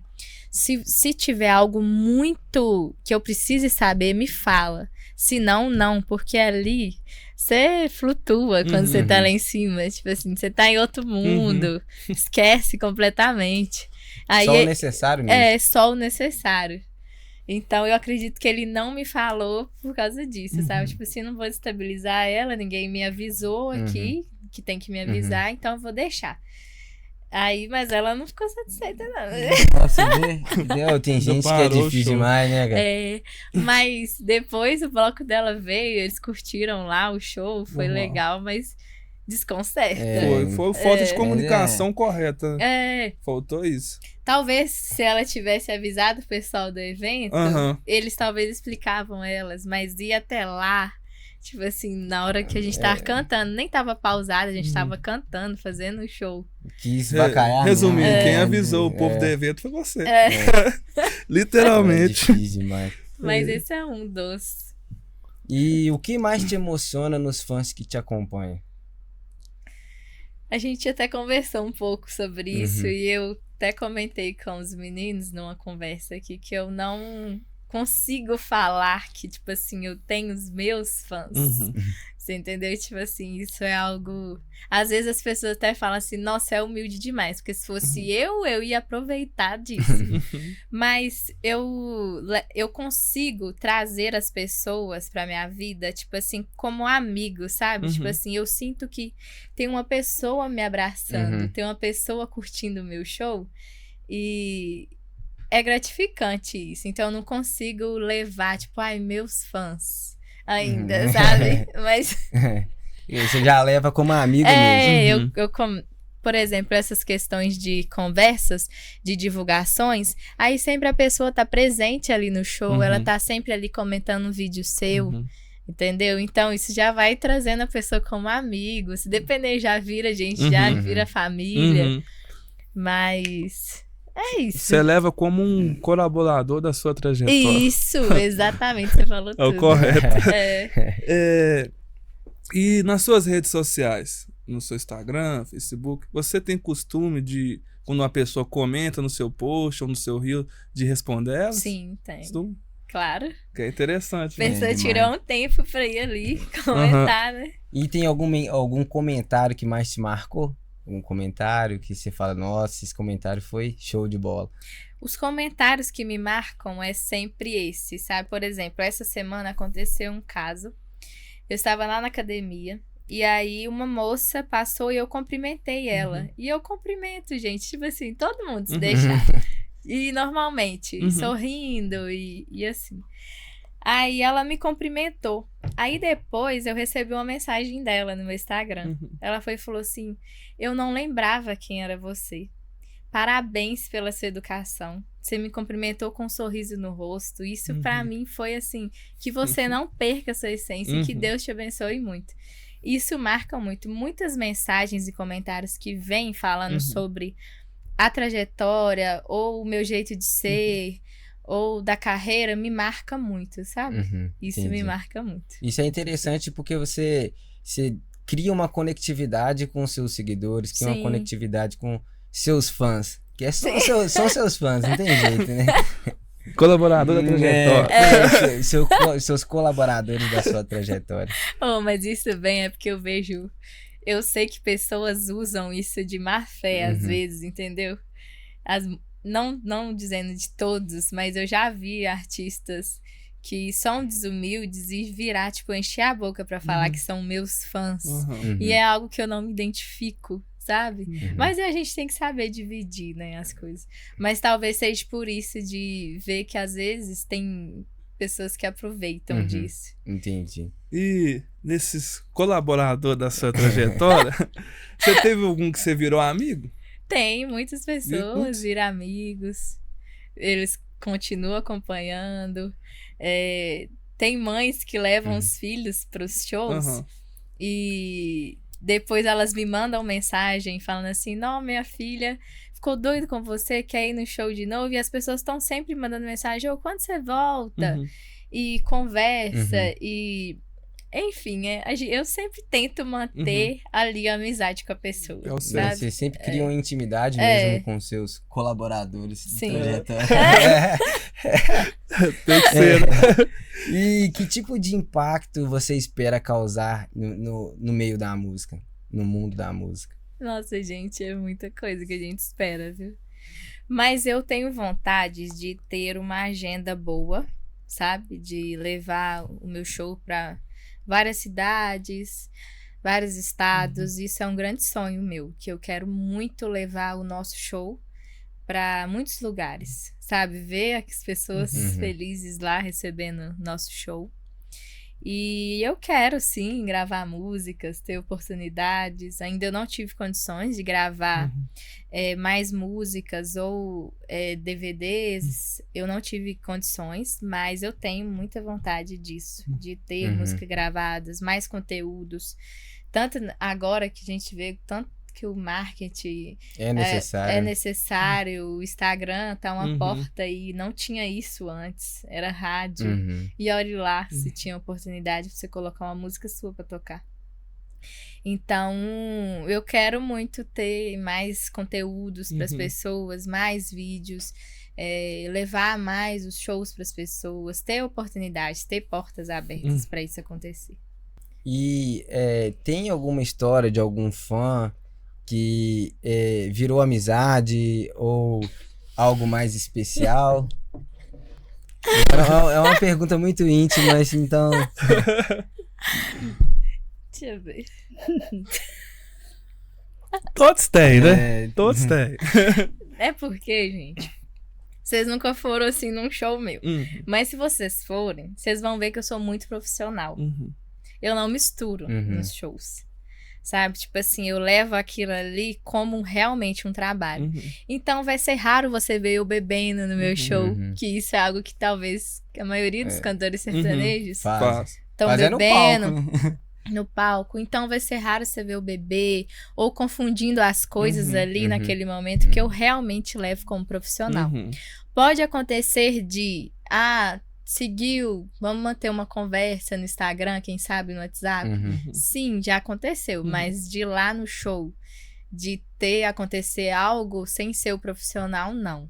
Se tiver algo muito que eu precise saber, me fala. Se não, não. Porque ali você flutua quando você tá lá em cima. Tipo assim, você tá em outro mundo. Esquece completamente. Aí, só o necessário mesmo. Só o necessário. Então eu acredito que ele não me falou por causa disso, sabe? Tipo assim, não vou destabilizar ela, ninguém me avisou aqui que tem que me avisar, então eu vou deixar. Aí, mas ela não ficou satisfeita, não. Nossa, tem gente que é difícil demais, né, cara? Mas depois o bloco dela veio, eles curtiram lá o show, foi legal, mas desconcerta. Foi falta de comunicação correta. Faltou isso. Talvez se ela tivesse avisado o pessoal do evento, eles talvez explicavam elas, mas ir até lá... Tipo assim, na hora que a gente tava cantando, nem tava pausado, a gente tava cantando, fazendo o show. Quis bacalhar. Resumindo, quem avisou o povo do evento foi você. Literalmente. É difícil demais. Mas esse é um dos. E o que mais te emociona nos fãs que te acompanham? A gente até conversou um pouco sobre isso e eu até comentei com os meninos numa conversa aqui que eu não consigo falar que, tipo assim, eu tenho os meus fãs. Você entendeu? Tipo assim, isso é algo... Às vezes as pessoas até falam assim, nossa, é humilde demais, porque se fosse eu ia aproveitar disso. Mas eu consigo trazer as pessoas pra minha vida, tipo assim, como amigo, sabe? Tipo assim, eu sinto que tem uma pessoa me abraçando, tem uma pessoa curtindo o meu show, e... é gratificante isso, então eu não consigo levar, tipo, meus fãs ainda, sabe? Mas... Você já leva como amigo mesmo. Por exemplo, essas questões de conversas, de divulgações, aí sempre a pessoa tá presente ali no show, ela tá sempre ali comentando um vídeo seu, Entendeu? Então, isso já vai trazendo a pessoa como amigo. Se depender, já vira gente, já vira família. Uhum. Mas é isso. Você leva como um colaborador da sua trajetória. Isso, exatamente, você falou É o tudo. correto. É. E nas suas redes sociais, no seu Instagram, Facebook, você tem costume de, quando uma pessoa comenta no seu post ou no seu reel, de responder ela? Sim, tem. Costume? Claro. Que é interessante. A pessoa demais. tirou um tempo pra ir ali comentar, né? E tem algum comentário que mais te marcou? Um comentário que você fala, nossa, esse comentário foi show de bola. Os comentários que me marcam é sempre esse, sabe? Por exemplo, essa semana aconteceu um caso. Eu estava lá na academia e aí uma moça passou e eu cumprimentei ela. E eu cumprimento, gente, tipo assim, todo mundo se deixar. E normalmente, sorrindo e assim. Aí ela me cumprimentou. Aí depois eu recebi uma mensagem dela no meu Instagram. Ela foi e falou assim: eu não lembrava quem era você. Parabéns pela sua educação. Você me cumprimentou com um sorriso no rosto. Isso pra mim foi assim, que você não perca a sua essência e que Deus te abençoe muito. Isso marca muito. Muitas mensagens e comentários que vêm falando sobre a trajetória ou o meu jeito de ser ou da carreira me marca muito, sabe? Isso Entendi. me marca muito. Isso é interessante porque você cria uma conectividade com seus seguidores, cria uma Sim. conectividade com seus fãs. Que são seus fãs, não tem jeito, né? Colaborador da trajetória. Seus colaboradores da sua trajetória. Oh, mas isso bem é porque eu sei que pessoas usam isso de má fé às vezes, entendeu? Não dizendo de todos, mas eu já vi artistas que são desumildes e virar, tipo, encher a boca pra falar que são meus fãs. E é algo que eu não me identifico, sabe? Mas a gente tem que saber dividir, né, as coisas. Mas talvez seja por isso de ver que às vezes tem pessoas que aproveitam disso. Entendi. E nesses colaboradores da sua trajetória, você teve algum que você virou amigo? Tem muitas pessoas, viram amigos, eles continuam acompanhando. Tem mães que levam os filhos para os shows e depois elas me mandam mensagem falando assim: não, minha filha ficou doida com você, quer ir no show de novo? E as pessoas estão sempre mandando mensagem: quando você volta? E conversa e... Enfim, eu sempre tento manter ali a amizade com a pessoa. Sabe? Você sempre cria uma intimidade mesmo com seus colaboradores de trajetória. Tem que ser. E que tipo de impacto você espera causar no meio da música, no mundo da música? Nossa, gente, é muita coisa que a gente espera, viu? Mas eu tenho vontade de ter uma agenda boa, sabe? De levar o meu show para várias cidades, vários estados. Isso é um grande sonho meu, que eu quero muito levar o nosso show para muitos lugares, sabe? Ver as pessoas felizes lá recebendo nosso show. E eu quero, sim, gravar músicas, ter oportunidades. Ainda eu não tive condições de gravar mais músicas ou DVDs. Eu não tive condições, mas eu tenho muita vontade disso, de ter músicas gravadas, mais conteúdos. Tanto agora que a gente vê tanto que o marketing é necessário. O Instagram tá uma porta e não tinha isso antes, era rádio. E olhe lá se tinha oportunidade de você colocar uma música sua pra tocar. Então, eu quero muito ter mais conteúdos para as pessoas, mais vídeos, levar mais os shows para as pessoas, ter oportunidade, ter portas abertas para isso acontecer. E tem alguma história de algum fã que virou amizade ou algo mais especial? É uma pergunta muito íntima, mas então... Deixa eu ver. Todos têm, né? Todos têm. É porque, gente, vocês nunca foram assim num show meu. Mas se vocês forem, vocês vão ver que eu sou muito profissional. Eu não misturo nos shows. Sabe? Tipo assim, eu levo aquilo ali como realmente um trabalho. Então vai ser raro você ver eu bebendo no meu show, que isso é algo que talvez a maioria dos cantores sertanejos estão Mas bebendo. é no palco, né? No palco, então vai ser raro você ver o bebê ou confundindo as coisas ali naquele momento que eu realmente levo como profissional. Pode acontecer de, seguiu, vamos manter uma conversa no Instagram, quem sabe no WhatsApp? Sim, já aconteceu, mas de lá no show, de acontecer algo sem ser o profissional, não.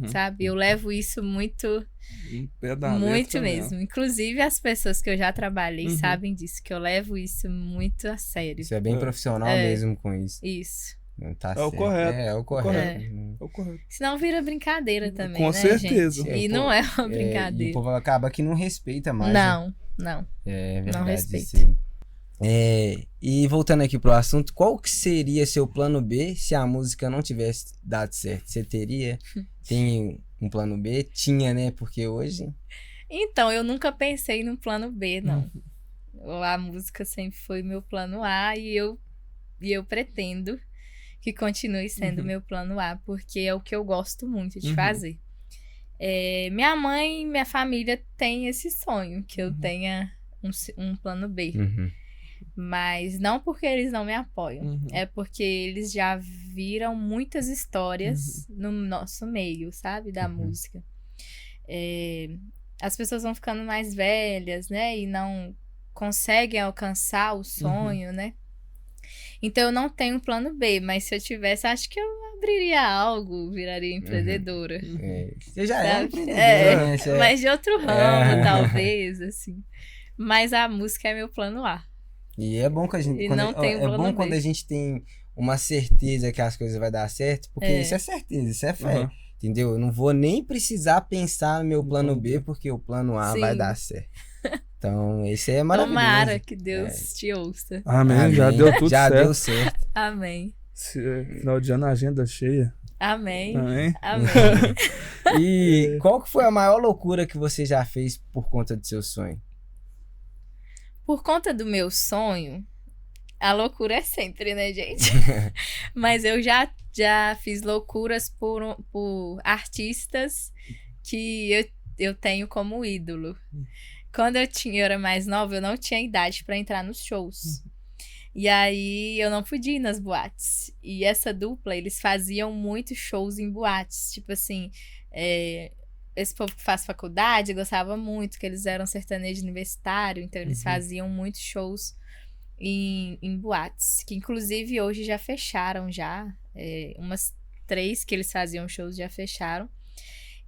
Sabe? Eu levo isso muito mesmo. Inclusive, as pessoas que eu já trabalhei sabem disso, que eu levo isso muito a sério. Você é bem profissional mesmo com isso. Isso. Tá o correto. É o correto. É o correto. Senão vira brincadeira também, Com né, certeza. gente? E não é uma brincadeira. E o povo acaba que não respeita mais. Não. É verdade. Não respeita. Isso aí. E voltando aqui pro assunto, qual que seria seu plano B se a música não tivesse dado certo? Você teria? Tem um plano B? Tinha, né? Porque hoje... Então, eu nunca pensei no plano B, não. A música sempre foi meu plano A e eu pretendo que continue sendo meu plano A, porque é o que eu gosto muito de fazer. Minha mãe e minha família têm esse sonho, que eu tenha um plano B. Mas não porque eles não me apoiam, é porque eles já viram muitas histórias no nosso meio, sabe? Da música. As pessoas vão ficando mais velhas, né? E não conseguem alcançar o sonho, né? Então eu não tenho um plano B, mas se eu tivesse, acho que eu abriria algo, viraria empreendedora. Você já é empreendedora, né? Mas de outro ramo, talvez, assim. Mas a música é meu plano A. E é bom que a gente... quando a gente tem uma certeza que as coisas vão dar certo, porque isso é certeza, isso é fé. Entendeu? Eu não vou nem precisar pensar no meu plano B, porque o plano A vai dar certo. Então, esse é maravilhoso. Tomara que Deus te ouça. Amém. Já deu tudo certo. Já deu certo. Amém. Final de ano, agenda cheia. Amém. E qual que foi a maior loucura que você já fez por conta do seu sonho? Por conta do meu sonho, a loucura é sempre, né, gente? Mas eu já fiz loucuras por artistas que eu tenho como ídolo. Quando eu era mais nova, eu não tinha idade para entrar nos shows. E aí eu não podia ir nas boates. E essa dupla, eles faziam muitos shows em boates. Tipo assim, esse povo que faz faculdade gostava muito, que eles eram sertanejo universitário, então eles faziam muitos shows em boates, que inclusive hoje já fecharam umas 3 que eles faziam shows já fecharam.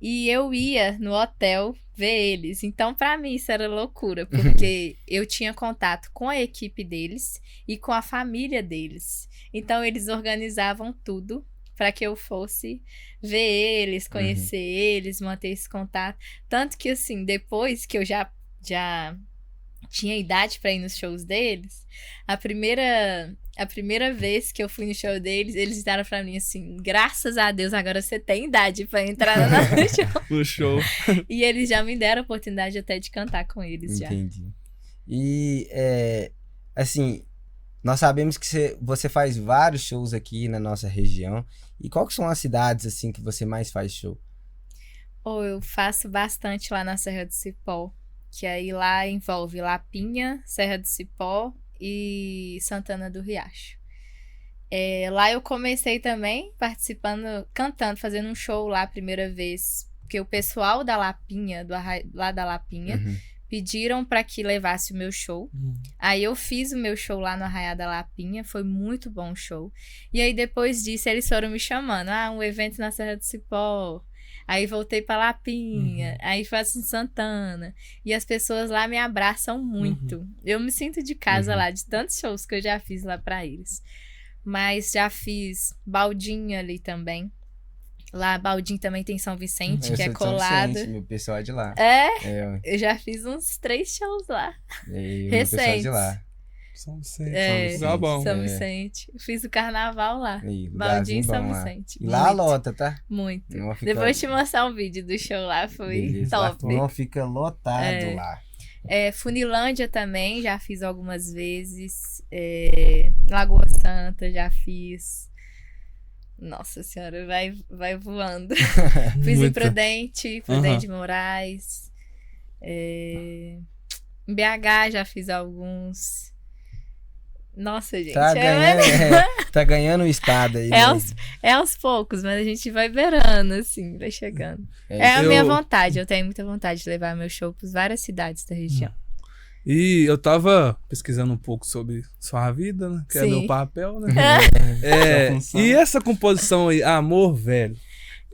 E eu ia no hotel ver eles. Então, pra mim, isso era loucura, porque eu tinha contato com a equipe deles e com a família deles. Então, eles organizavam tudo para que eu fosse ver eles, conhecer eles, manter esse contato. Tanto que, assim, depois que eu já tinha idade para ir nos shows deles, a primeira vez que eu fui no show deles, eles disseram pra mim assim, graças a Deus, agora você tem idade pra entrar no show. E eles já me deram a oportunidade até de cantar com eles. Entendi. Já. E, assim, nós sabemos que você faz vários shows aqui na nossa região. E quais são as cidades, assim, que você mais faz show? Eu faço bastante lá na Serra do Cipó, que aí lá envolve Lapinha, Serra do Cipó e Santana do Riacho. Lá eu comecei também participando, cantando, fazendo um show lá a primeira vez, porque o pessoal da Lapinha, lá da Lapinha, pediram para que levasse o meu show. Aí eu fiz o meu show lá no Arraiá da Lapinha, foi muito bom o show. E aí depois disso eles foram me chamando, um evento na Serra do Cipó. Aí voltei pra Lapinha, aí faço em Santana. E as pessoas lá me abraçam muito. Eu me sinto de casa lá, de tantos shows que eu já fiz lá pra eles. Mas já fiz Baldinho ali também. Lá, Baldinho também tem São Vicente, que é colado. Vicente, meu pessoal é de lá. Eu já fiz uns 3 shows lá. Recentes. Meu pessoal é de lá. São Vicente. São Vicente. Fiz o carnaval lá. Baldinho e São Vicente. E lá lota, tá? Muito. Depois te mostrar um vídeo do show lá, foi top. Não fica lotado lá. Funilândia também, já fiz algumas vezes. Lagoa Santa, já fiz. Nossa senhora, vai voando. Fiz em Prudente Moraes. Em BH já fiz alguns. Nossa, gente. Tá ganhando o estado aí. É aos poucos, mas a gente vai beirando, assim, vai chegando. É a minha vontade, eu tenho muita vontade de levar meu show para várias cidades da região. E eu tava pesquisando um pouco sobre sua vida, né? Que é meu papel, né? E essa composição aí, Amor Velho?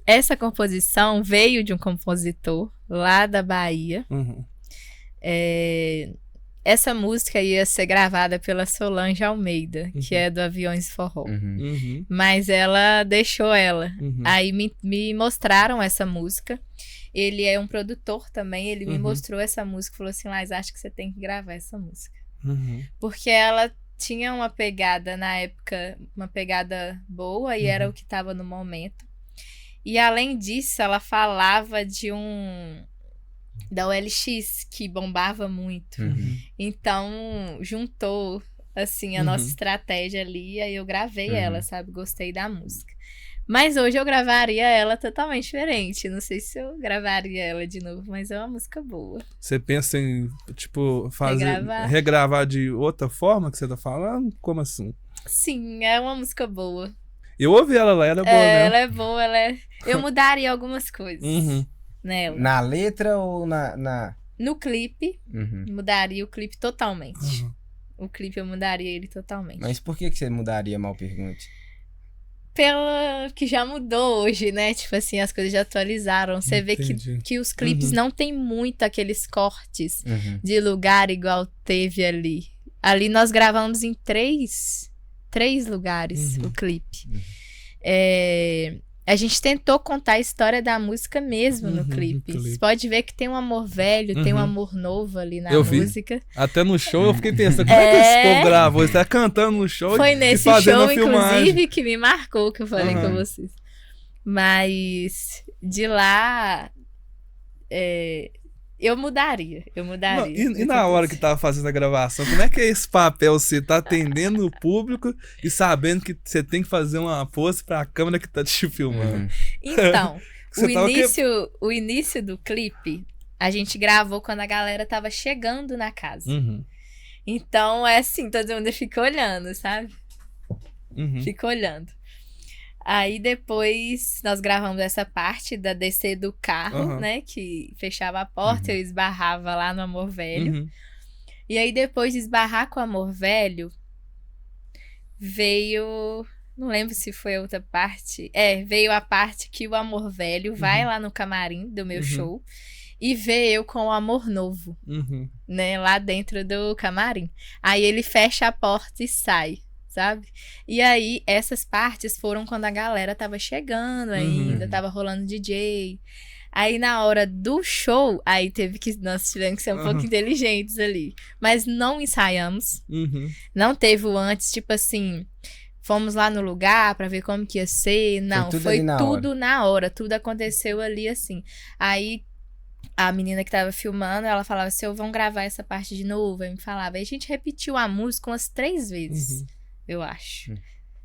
Essa composição veio de um compositor lá da Bahia. Essa música ia ser gravada pela Solange Almeida, que é do Aviões Forró. Mas ela deixou ela. Aí me mostraram essa música. Ele é um produtor também, ele me mostrou essa música e falou assim, Laís, acho que você tem que gravar essa música. Porque ela tinha uma pegada, na época, uma pegada boa e era o que estava no momento. E além disso, ela falava da OLX, que bombava muito. Então, juntou, assim, a nossa estratégia ali, aí eu gravei ela, sabe? Gostei da música. Mas hoje eu gravaria ela totalmente diferente. Não sei se eu gravaria ela de novo, mas é uma música boa. Você pensa em, tipo, regravar de outra forma que você tá falando? Como assim? Sim, é uma música boa. Eu ouvi ela lá, era boa, né? Ela é boa, eu mudaria algumas coisas nela. Na letra ou No clipe, mudaria o clipe totalmente. O clipe eu mudaria ele totalmente. Mas por que você mudaria, mal pergunte? Pela que já mudou hoje, né? Tipo assim, as coisas já atualizaram. Você vê que os clipes não tem muito aqueles cortes de lugar igual teve ali. Ali nós gravamos em três lugares o clipe. A gente tentou contar a história da música mesmo no clipe. Você pode ver que tem um amor velho, tem um amor novo ali na música. Até no show eu fiquei pensando, como é que esse povo gravou? Você tá cantando no show Foi nesse show, inclusive, que me marcou, que eu falei com vocês. Mas de lá, eu mudaria. Não, e na hora que tava fazendo a gravação, como é que é esse papel? Você tá atendendo o público e sabendo que você tem que fazer uma pose pra câmera que tá te filmando. Então, o início do clipe, a gente gravou quando a galera tava chegando na casa. Então, é assim, todo mundo fica olhando, sabe? Fica olhando. Aí depois nós gravamos essa parte da descer do carro, né? Que fechava a porta, eu esbarrava lá no Amor Velho. E aí depois de esbarrar com o Amor Velho, veio... Não lembro se foi outra parte. Veio a parte que o Amor Velho vai lá no camarim do meu show e vê eu com o Amor Novo, né? Lá dentro do camarim. Aí ele fecha a porta e sai. Sabe? E aí, essas partes foram quando a galera tava chegando ainda, tava rolando DJ. Aí, na hora do show, aí nós tivemos que ser um pouco inteligentes ali. Mas não ensaiamos. Não teve o antes, tipo assim, fomos lá no lugar pra ver como que ia ser. Não, foi tudo na hora. Tudo aconteceu ali, assim. Aí, a menina que tava filmando, ela falava assim, vamos gravar essa parte de novo. Aí me falava. Aí a gente repetiu a música umas 3 vezes. Eu acho.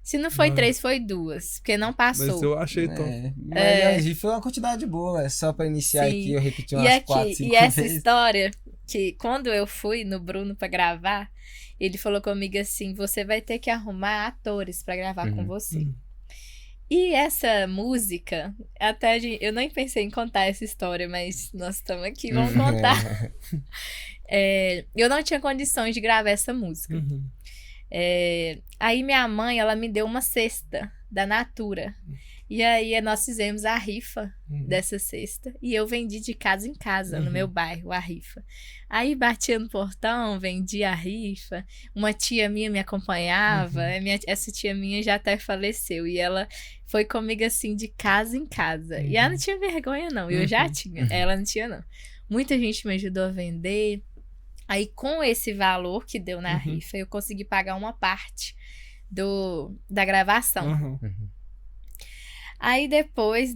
Se não foi 3, foi 2. Porque não passou. Mas eu achei tão... Mas foi uma quantidade boa. É só pra iniciar aqui, eu repeti umas 4, 5 vezes. E essa história, que quando eu fui no Bruno pra gravar, ele falou comigo assim, você vai ter que arrumar atores pra gravar com você. E essa música, até eu nem pensei em contar essa história, mas nós estamos aqui, vamos contar. Eu não tinha condições de gravar essa música. Aí minha mãe, ela me deu uma cesta da Natura. E aí nós fizemos a rifa dessa cesta. E eu vendi de casa em casa, no meu bairro, a rifa. Aí batia no portão, vendia a rifa. Uma tia minha me acompanhava. Essa tia minha já até faleceu. E ela foi comigo assim, de casa em casa. E ela não tinha vergonha, não. Eu já tinha. Ela não tinha, não. Muita gente me ajudou a vender. Aí, com esse valor que deu na rifa, eu consegui pagar uma parte da gravação. Aí, depois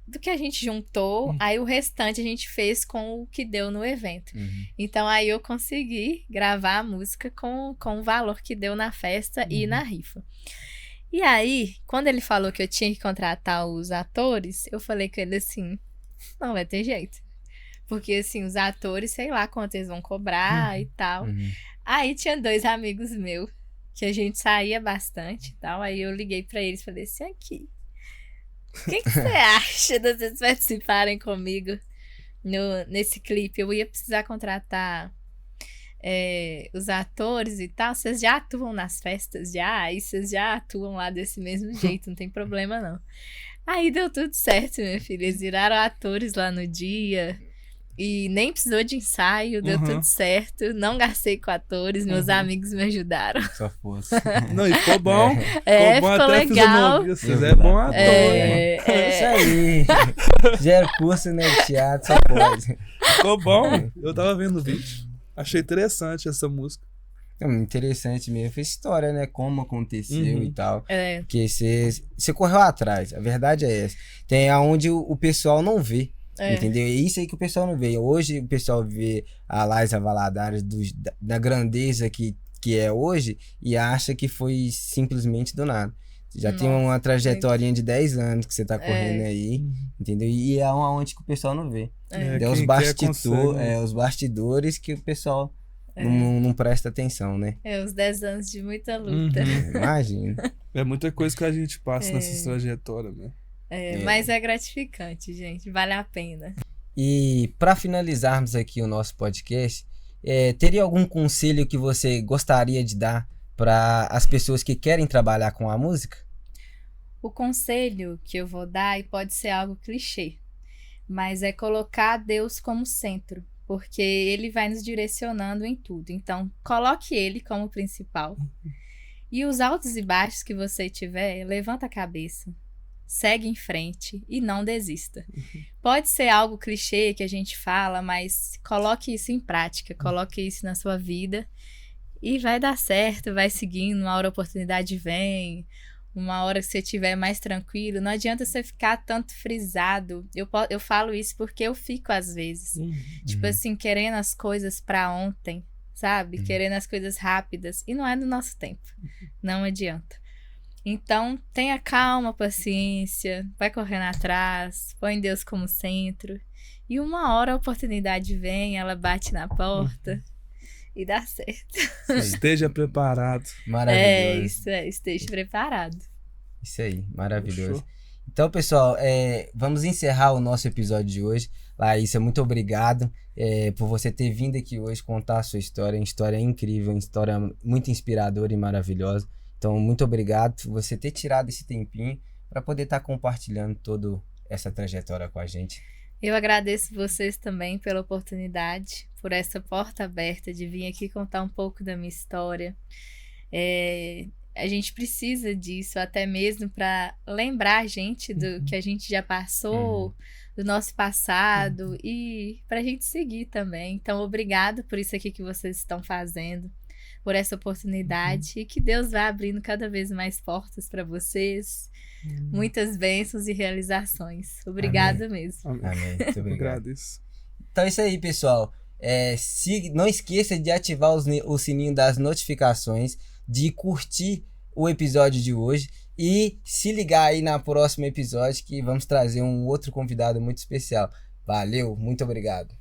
do que a gente juntou, aí o restante a gente fez com o que deu no evento. Então, aí eu consegui gravar a música com o valor que deu na festa e na rifa. E aí, quando ele falou que eu tinha que contratar os atores, eu falei com ele assim, não vai ter jeito. Porque, assim, os atores, sei lá quanto eles vão cobrar e tal. Uhum. Aí tinha 2 amigos meus, que a gente saía bastante e tal. Aí eu liguei pra eles e falei assim, aqui, o que você acha de vocês participarem comigo nesse clipe? Eu ia precisar contratar os atores e tal. Vocês já atuam nas festas já? E vocês já atuam lá desse mesmo jeito, não tem problema não. Aí deu tudo certo, minha filha. Eles viraram atores lá no dia. E nem precisou de ensaio, deu tudo certo. Não gastei com atores, meus amigos me ajudaram. Só fosse. Não, e ficou bom. Ficou até legal. Vocês é bom ator. Isso aí. Gera curso, né, de teatro, só pode. Ficou bom. Eu tava vendo o vídeo. Achei interessante essa música. É interessante mesmo. Fez história, né? Como aconteceu e tal. Porque você correu atrás. A verdade é essa. Tem aonde o pessoal não vê. Entendeu? É isso aí que o pessoal não vê. Hoje o pessoal vê a Liza Valadares da grandeza que é hoje e acha que foi simplesmente do nada. Já tem uma trajetória de 10 anos que você tá correndo aí, entendeu? E é onde que o pessoal não vê. Os bastidores que o pessoal não presta atenção, né? Os 10 anos de muita luta. Imagina. É muita coisa que a gente passa nessa trajetória, né? Mas é gratificante, gente. Vale a pena. E para finalizarmos aqui o nosso podcast, teria algum conselho que você gostaria de dar para as pessoas que querem trabalhar com a música? O conselho que eu vou dar, e pode ser algo clichê, mas é colocar Deus como centro, porque Ele vai nos direcionando em tudo. Então, coloque Ele como principal. E os altos e baixos que você tiver, levanta a cabeça. Segue em frente e não desista. Pode ser algo clichê que a gente fala, mas coloque isso em prática, coloque isso na sua vida e vai dar certo, vai seguindo, uma hora a oportunidade vem, uma hora que você estiver mais tranquilo, não adianta você ficar tanto frisado. Eu falo isso porque eu fico às vezes, tipo assim, querendo as coisas pra ontem, sabe? Querendo as coisas rápidas e não é do nosso tempo, não adianta. Então, tenha calma, paciência, vai correndo atrás, põe Deus como centro. E uma hora a oportunidade vem, ela bate na porta e dá certo. Esteja preparado. Maravilhoso. Esteja preparado. Isso aí, maravilhoso. Puxou. Então, pessoal, vamos encerrar o nosso episódio de hoje. Laísa, muito obrigado por você ter vindo aqui hoje contar a sua história. Uma história incrível, uma história muito inspiradora e maravilhosa. Então, muito obrigado por você ter tirado esse tempinho para poder estar compartilhando toda essa trajetória com a gente. Eu agradeço vocês também pela oportunidade, por essa porta aberta de vir aqui contar um pouco da minha história. A gente precisa disso, até mesmo para lembrar a gente do que a gente já passou, do nosso passado e para a gente seguir também. Então, obrigado por isso aqui que vocês estão fazendo, por essa oportunidade e que Deus vá abrindo cada vez mais portas para vocês. Muitas bênçãos e realizações. Obrigada mesmo. Amém. Muito obrigado. Agradeço. Então é isso aí, pessoal. Não esqueça de ativar o sininho das notificações, de curtir o episódio de hoje e se ligar aí na próximo episódio que vamos trazer um outro convidado muito especial. Valeu, muito obrigado.